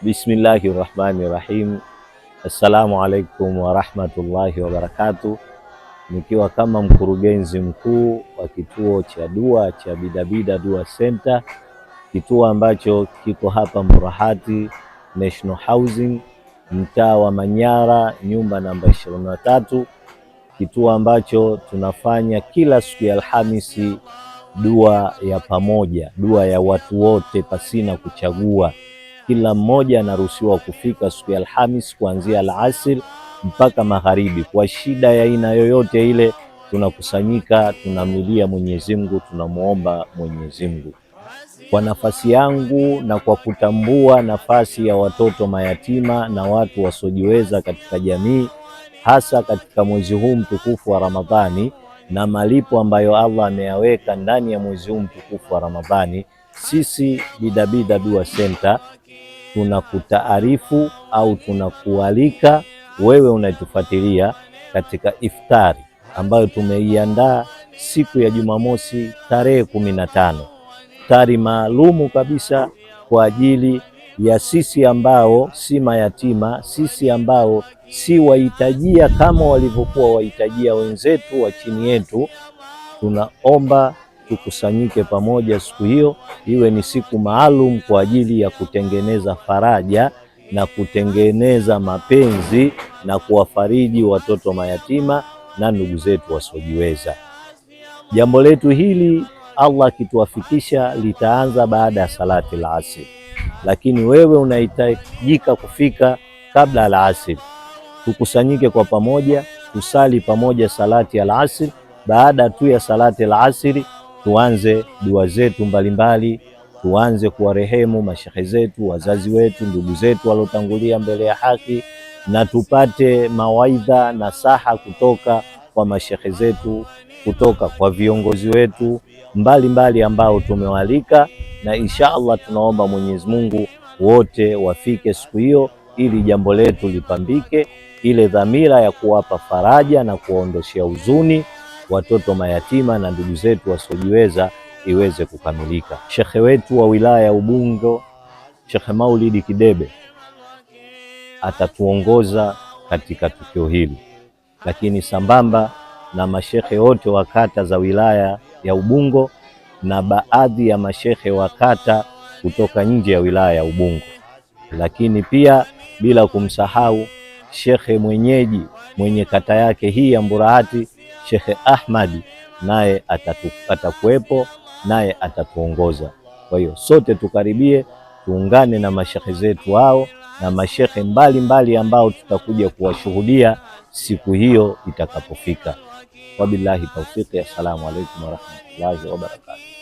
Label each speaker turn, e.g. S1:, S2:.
S1: Bismillahirrahmanirrahim. Assalamu alaikum warahmatullahi wabarakatuh. Nikiwa kama mkurugenzi mkuu wa kituo cha dua cha Bidabida Dua Center, kituo ambacho kiko hapa Mburahati National Housing, mtaa wa Manyara, nyumba namba 23, kituo ambacho tunafanya kila siku ya Alhamisi dua ya pamoja, dua ya watu wote pasina kuchagua. Kila mmoja anaruhusiwa kufika siku ya Alhamisi kuanzia alasiri mpaka magharibi. Kwa shida ya aina yoyote ile, tunakusanyika, tunamlilia Mwenyezi Mungu, tunamuomba Mwenyezi Mungu. Kwa nafasi yangu na kwa kutambua nafasi ya watoto mayatima na watu wasiojiweza katika jamii, hasa katika mwezi huu mtukufu wa Ramadhani na malipo ambayo Allah ameyaweka ndani ya mwezi huu mtukufu wa Ramadhani, sisi Bidabida Dua Center tunakutaarifu au tunakualika wewe unatufuatilia katika iftari ambayo tumeiandaa siku ya Jumamosi tarehe 15, iftari maalumu kabisa kwa ajili ya sisi ambao si mayatima, sisi ambao si wahitajia kama walivyokuwa wahitajia wenzetu wa chini yetu. Tunaomba tukusanyike pamoja siku hiyo, iwe ni siku maalum kwa ajili ya kutengeneza faraja na kutengeneza mapenzi na kuwafariji watoto mayatima na ndugu zetu wasiojiweza. Jambo letu hili Allah akituwafikisha litaanza baada ya salati al-asr, lakini wewe unahitajika kufika kabla al-asr. Tukusanyike kwa pamoja, tusali pamoja salati al-asr. Baada tu ya salati al-asr tuanze dua zetu mbalimbali, tuanze kuwarehemu mashehe zetu, wazazi wetu, ndugu zetu waliotangulia mbele ya haki, na tupate mawaidha na saha kutoka kwa mashehe zetu, kutoka kwa viongozi wetu mbalimbali ambao tumewalika, na insha Allah tunaomba Mwenyezi Mungu wote wafike siku hiyo ili jambo letu lipambike, ile dhamira ya kuwapa faraja na kuondoshia huzuni watoto mayatima na ndugu zetu wasiojiweza iweze kukamilika. Shekhe wetu wa wilaya ya Ubungo, Sheikh Maulidi Kidebe, atatuongoza katika tukio hili, lakini sambamba na mashekhe wote wa kata za wilaya ya Ubungo na baadhi ya mashekhe wa kata kutoka nje ya wilaya ya Ubungo, lakini pia bila kumsahau shekhe mwenyeji mwenye kata yake hii ya Mburahati, Sheikh Ahmadi, naye atakuwepo, naye atatuongoza. Kwa hiyo sote tukaribie, tuungane na mashekhe zetu hao na mashekhe mbalimbali ambao tutakuja kuwashuhudia siku hiyo itakapofika. Wabillahi tawfiki. Assalamu alaikum warahmatullahi wabarakatuh.